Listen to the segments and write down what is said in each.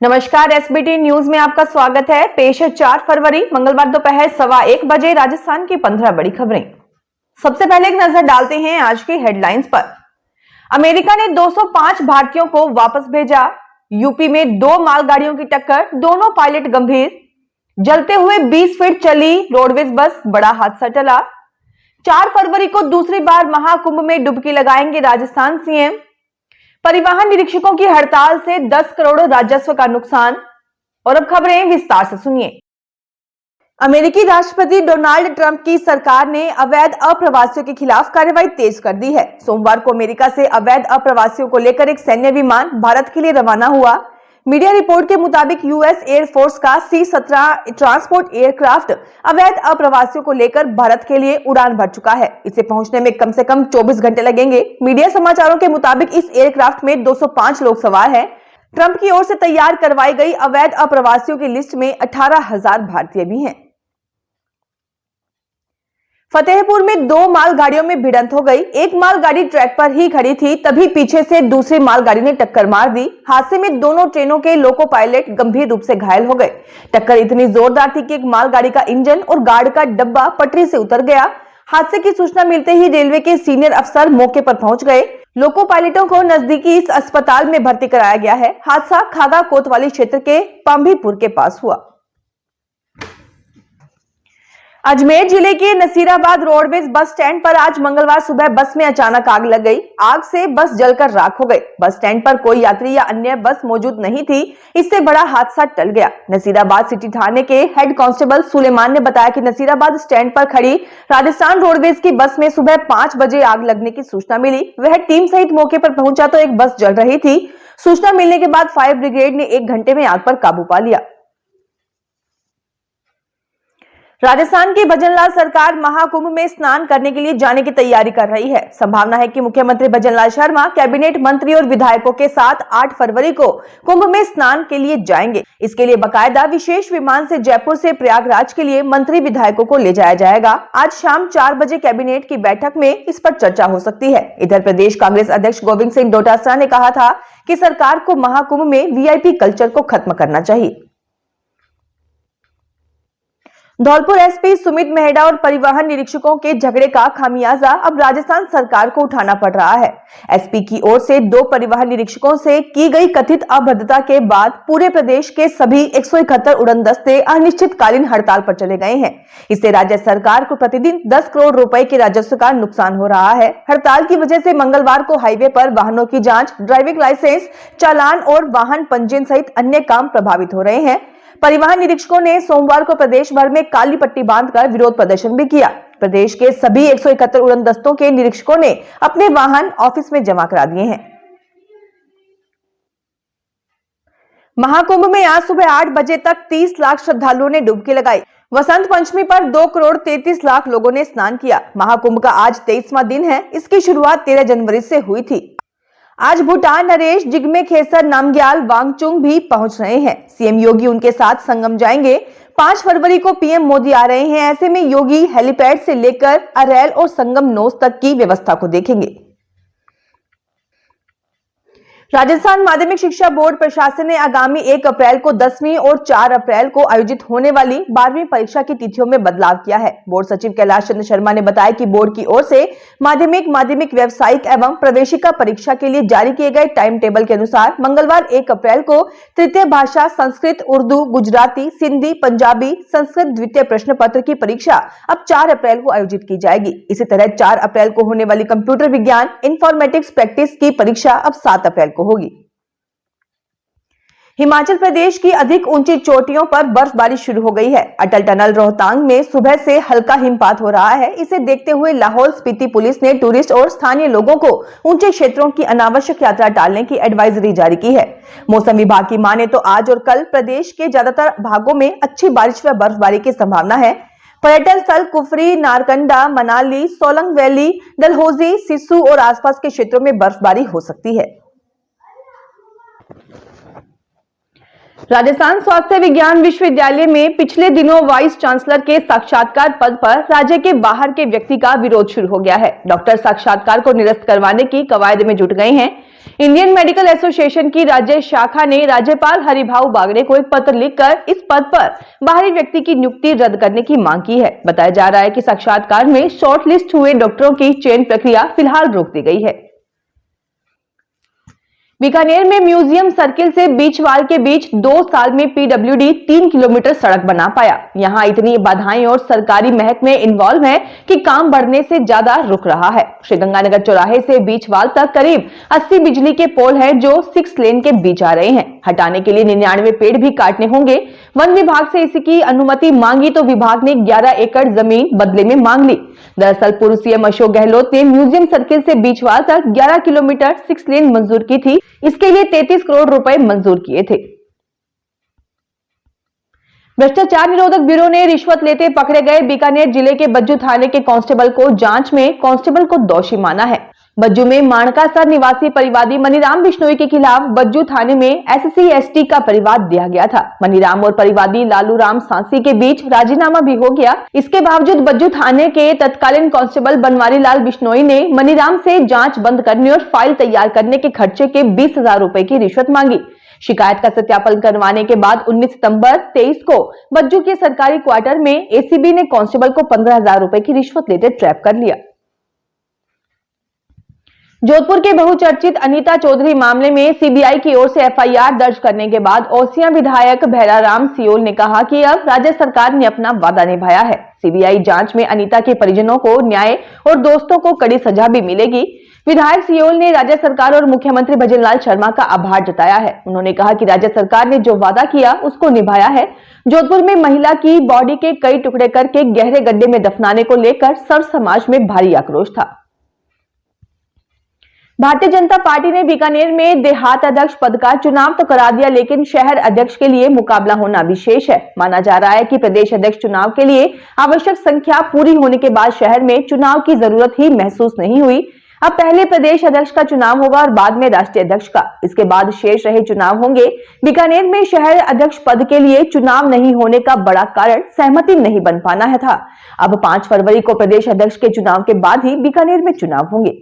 नमस्कार, SBT news में आपका स्वागत है। पेश है 4 फरवरी मंगलवार दोपहर 1:15 बजे राजस्थान की 15 बड़ी खबरें। सबसे पहले एक नजर डालते हैं आज की हेडलाइंस पर। अमेरिका ने 205 भारतीयों को वापस भेजा। यूपी में 2 मालगाड़ियों की टक्कर, दोनों पायलट गंभीर। जलते हुए 20 फीट चली रोडवेज बस, बड़ा हादसा टला। 4 फरवरी को दूसरी बार महाकुंभ में डुबकी लगाएंगे राजस्थान सीएम। परिवहन निरीक्षकों की हड़ताल से 10 करोड़ राजस्व का नुकसान। और अब खबरें विस्तार से सुनिए। अमेरिकी राष्ट्रपति डोनाल्ड ट्रंप की सरकार ने अवैध अप्रवासियों के खिलाफ कार्रवाई तेज कर दी है। सोमवार को अमेरिका से अवैध अप्रवासियों को लेकर एक सैन्य विमान भारत के लिए रवाना हुआ। मीडिया रिपोर्ट के मुताबिक यूएस एयरफोर्स का C-17 ट्रांसपोर्ट एयरक्राफ्ट अवैध अप्रवासियों को लेकर भारत के लिए उड़ान भर चुका है। इसे पहुंचने में कम से कम 24 घंटे लगेंगे। मीडिया समाचारों के मुताबिक इस एयरक्राफ्ट में 205 लोग सवार हैं। ट्रंप की ओर से तैयार करवाई गई अवैध अप्रवासियों की लिस्ट में 18,000 भारतीय भी हैं। फतेहपुर में 2 मालगाड़ियों में भिड़ंत हो गई। एक मालगाड़ी ट्रैक पर ही खड़ी थी, तभी पीछे से दूसरी मालगाड़ी ने टक्कर मार दी। हादसे में दोनों ट्रेनों के लोको पायलट गंभीर रूप से घायल हो गए। टक्कर इतनी जोरदार थी कि एक मालगाड़ी का इंजन और गार्ड का डब्बा पटरी से उतर गया। हादसे की सूचना मिलते ही रेलवे के सीनियर अफसर मौके पर पहुंच गए। लोको पायलटों को नजदीकी इस अस्पताल में भर्ती कराया गया है। हादसा खागा कोतवाली क्षेत्र के पांभीपुर के पास हुआ। अजमेर जिले के नसीराबाद रोडवेज बस स्टैंड पर आज मंगलवार सुबह बस में अचानक आग लग गई। आग से बस जलकर राख हो गई। बस स्टैंड पर कोई यात्री या अन्य बस मौजूद नहीं थी। इससे बड़ा हादसा टल गया। नसीराबाद सिटी थाने के हेड कांस्टेबल सुलेमान ने बताया कि नसीराबाद स्टैंड पर खड़ी राजस्थान रोडवेज की बस में सुबह 5 बजे आग लगने की सूचना मिली। वह टीम सहित मौके पर पहुंचा तो एक बस जल रही थी। सूचना मिलने के बाद फायर ब्रिगेड ने 1 घंटे में आग पर काबू पा लिया। राजस्थान की भजनलाल सरकार महाकुंभ में स्नान करने के लिए जाने की तैयारी कर रही है। संभावना है कि मुख्यमंत्री भजनलाल शर्मा कैबिनेट मंत्री और विधायकों के साथ 8 फरवरी को कुंभ में स्नान के लिए जाएंगे। इसके लिए बाकायदा विशेष विमान से जयपुर से प्रयागराज के लिए मंत्री विधायकों को ले जाया जाएगा। आज शाम 4 बजे कैबिनेट की बैठक में इस पर चर्चा हो सकती है। इधर प्रदेश कांग्रेस अध्यक्ष गोविंद सिंह डोटासरा ने कहा था कि सरकार को महाकुंभ में वीआईपी कल्चर को खत्म करना चाहिए। धौलपुर एसपी सुमित मेहड़ा और परिवहन निरीक्षकों के झगड़े का खामियाजा अब राजस्थान सरकार को उठाना पड़ रहा है। एसपी की ओर से 2 परिवहन निरीक्षकों से की गई कथित अभद्रता के बाद पूरे प्रदेश के सभी 171 उड़न दस्ते अनिश्चितकालीन हड़ताल पर चले गए हैं। इससे राज्य सरकार को प्रतिदिन 10 करोड़ रुपए के राजस्व का नुकसान हो रहा है। हड़ताल की वजह से मंगलवार को हाईवे पर वाहनों की जांच, ड्राइविंग लाइसेंस, चालान और वाहन पंजीयन सहित अन्य काम प्रभावित हो रहे हैं। परिवहन निरीक्षकों ने सोमवार को प्रदेश भर में काली पट्टी बांधकर विरोध प्रदर्शन भी किया। प्रदेश के सभी 171 उड़न दस्तों के निरीक्षकों ने अपने वाहन ऑफिस में जमा करा दिए हैं। महाकुंभ में आज सुबह 8 बजे तक 30 लाख श्रद्धालुओं ने डुबकी लगाई। वसंत पंचमी पर 2 करोड़ 33 लाख लोगों ने स्नान किया। महाकुंभ का आज 23वां दिन है। इसकी शुरुआत 13 जनवरी से हुई थी। आज भूटान नरेश, जिग्मे खेसर, नामग्याल, वांगचुंग भी पहुंच रहे हैं। सीएम योगी उनके साथ संगम जाएंगे। 5 फरवरी को पीएम मोदी आ रहे हैं। ऐसे में योगी हेलीपैड से लेकर अरैल और संगम नोस तक की व्यवस्था को देखेंगे। राजस्थान माध्यमिक शिक्षा बोर्ड प्रशासन ने आगामी 1 अप्रैल को 10वीं और 4 अप्रैल को आयोजित होने वाली 12वीं परीक्षा की तिथियों में बदलाव किया है। बोर्ड सचिव कैलाश चंद्र शर्मा ने बताया कि बोर्ड की ओर से माध्यमिक व्यावसायिक एवं प्रवेशिका परीक्षा के लिए जारी किए गए टाइम टेबल के अनुसार मंगलवार 1 अप्रैल को तृतीय भाषा संस्कृत, उर्दू, गुजराती, सिंधी, पंजाबी, संस्कृत द्वितीय प्रश्न पत्र की परीक्षा अब 4 अप्रैल को आयोजित की जाएगी। इसी तरह 4 अप्रैल को होने वाली कंप्यूटर विज्ञान इन्फॉर्मेटिक्स प्रैक्टिस की परीक्षा अब 7 अप्रैल को होगी। हिमाचल प्रदेश की अधिक ऊंची चोटियों पर बर्फबारी शुरू हो गई है। अटल टनल रोहतांग में सुबह से हल्का हिमपात हो रहा है। इसे देखते हुए लाहौल स्पीति पुलिस ने टूरिस्ट और स्थानीय लोगों को ऊंचे क्षेत्रों की अनावश्यक यात्रा टालने की एडवाइजरी जारी की है। मौसम विभाग की माने तो आज और कल प्रदेश के ज्यादातर भागों में अच्छी बारिश व बर्फबारी की संभावना है। पर्यटन स्थल कुफरी, नारकंडा, मनाली, सोलंग वैली, डलहौजी, सिस्सू और आसपास के क्षेत्रों में बर्फबारी हो सकती है। राजस्थान स्वास्थ्य विज्ञान विश्वविद्यालय में पिछले दिनों वाइस चांसलर के साक्षात्कार पद पर राज्य के बाहर के व्यक्ति का विरोध शुरू हो गया है। डॉक्टर साक्षात्कार को निरस्त करवाने की कवायद में जुट गए हैं। इंडियन मेडिकल एसोसिएशन की राज्य शाखा ने राज्यपाल हरिभाऊ बागड़े को एक पत्र लिखकर इस पद पर बाहरी व्यक्ति की नियुक्ति रद्द करने की मांग की है। बताया जा रहा है कि साक्षात्कार में शॉर्ट लिस्ट हुए डॉक्टरों की चयन प्रक्रिया फिलहाल रोक दी गई है। बीकानेर में म्यूजियम सर्किल से बीच वाल के बीच 2 साल में पीडब्ल्यूडी 3 किलोमीटर सड़क बना पाया। यहां इतनी बाधाएं और सरकारी महकमे इन्वॉल्व हैं कि काम बढ़ने से ज्यादा रुक रहा है। श्रीगंगानगर चौराहे से बीच वाल तक करीब 80 बिजली के पोल हैं जो 6 लेन के बीच आ रहे हैं। हटाने के लिए 99 पेड़ भी काटने होंगे। वन विभाग से इसकी अनुमति मांगी तो विभाग ने 11 एकड़ जमीन बदले में मांग ली। दरअसल पूर्व सीएम अशोक गहलोत ने म्यूजियम सर्किल से बीचवाल तक 11 किलोमीटर 6 लेन मंजूर की थी। इसके लिए 33 करोड़ रुपए मंजूर किए थे। भ्रष्टाचार निरोधक ब्यूरो ने रिश्वत लेते पकड़े गए बीकानेर जिले के बज्जू थाने के कांस्टेबल को जांच में कांस्टेबल को दोषी माना है। बज्जू में माणकासर निवासी परिवादी मनीराम बिश्नोई के खिलाफ बज्जू थाने में SC/ST का परिवाद दिया गया था। मनीराम और परिवादी लालू राम सांसी के बीच राजीनामा भी हो गया। इसके बावजूद बज्जू थाने के तत्कालीन कांस्टेबल बनवारी लाल बिश्नोई ने मनीराम से जांच बंद करने और फाइल तैयार करने के खर्चे के 20,000 रुपए की रिश्वत मांगी। शिकायत का सत्यापन करवाने के बाद 19 सितंबर 23 को बज्जू के सरकारी क्वार्टर में ACB ने कांस्टेबल को 15,000 रुपए की रिश्वत लेते ट्रैप कर लिया। जोधपुर के बहुचर्चित अनीता चौधरी मामले में CBI की ओर से FIR दर्ज करने के बाद ओसियां विधायक भैराराम सियोल ने कहा कि अब राज्य सरकार ने अपना वादा निभाया है। CBI जांच में अनीता के परिजनों को न्याय और दोस्तों को कड़ी सजा भी मिलेगी। विधायक सियोल ने राज्य सरकार और मुख्यमंत्री भजनलाल शर्मा का आभार जताया है। उन्होंने कहा कि राज्य सरकार ने जो वादा किया उसको निभाया है। जोधपुर में महिला की बॉडी के कई टुकड़े करके गहरे गड्ढे में दफनाने को लेकर सर्व समाज में भारी आक्रोश था। भारतीय जनता पार्टी ने बीकानेर में देहात अध्यक्ष पद का चुनाव तो करा दिया, लेकिन शहर अध्यक्ष के लिए मुकाबला होना विशेष है। माना जा रहा है कि प्रदेश अध्यक्ष चुनाव के लिए आवश्यक संख्या पूरी होने के बाद शहर में चुनाव की जरूरत ही महसूस नहीं हुई। अब पहले प्रदेश अध्यक्ष का चुनाव होगा और बाद में राष्ट्रीय अध्यक्ष का। इसके बाद शेष रहे चुनाव होंगे। बीकानेर में शहर अध्यक्ष पद के लिए चुनाव नहीं होने का बड़ा कारण सहमति नहीं बन पाना है था। अब 5 फरवरी को प्रदेश अध्यक्ष के चुनाव के बाद ही बीकानेर में चुनाव होंगे।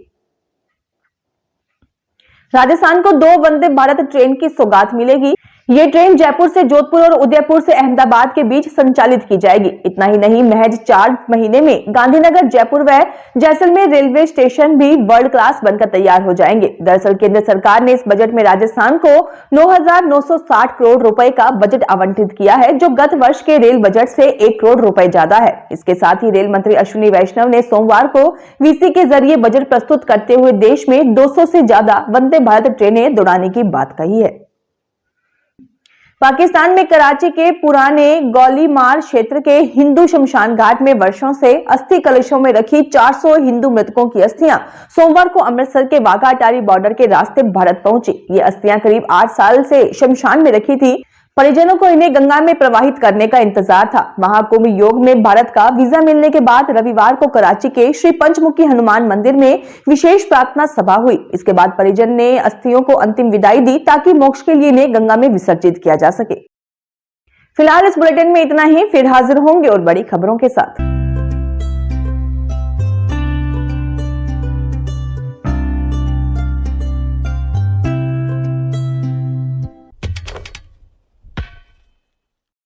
राजस्थान को 2 वंदे भारत ट्रेन की सौगात मिलेगी। ये ट्रेन जयपुर से जोधपुर और उदयपुर से अहमदाबाद के बीच संचालित की जाएगी। इतना ही नहीं, महज 4 महीने में गांधीनगर, जयपुर व जैसलमेर रेलवे स्टेशन भी वर्ल्ड क्लास बनकर तैयार हो जाएंगे। दरअसल केंद्र सरकार ने इस बजट में राजस्थान को 9,960 करोड़ रुपए का बजट आवंटित किया है, जो गत वर्ष के रेल बजट से 1 करोड़ रुपए ज्यादा है। इसके साथ ही रेल मंत्री अश्विनी वैष्णव ने सोमवार को VC के जरिए बजट प्रस्तुत करते हुए देश में 200 से ज्यादा वंदे भारत ट्रेनें दौड़ाने की बात कही है। पाकिस्तान में कराची के पुराने गौलीमार क्षेत्र के हिंदू शमशान घाट में वर्षों से अस्थि कलशों में रखी 400 हिंदू मृतकों की अस्थियां सोमवार को अमृतसर के वाघा अटारी बॉर्डर के रास्ते भारत पहुंची। ये अस्थियां करीब 8 साल से शमशान में रखी थी। परिजनों को इन्हें गंगा में प्रवाहित करने का इंतजार था। महाकुंभ योग में भारत का वीजा मिलने के बाद रविवार को कराची के श्री पंचमुखी हनुमान मंदिर में विशेष प्रार्थना सभा हुई। इसके बाद परिजन ने अस्थियों को अंतिम विदाई दी ताकि मोक्ष के लिए इन्हें गंगा में विसर्जित किया जा सके। फिलहाल इस बुलेटिन में इतना ही। फिर हाजिर होंगे और बड़ी खबरों के साथ।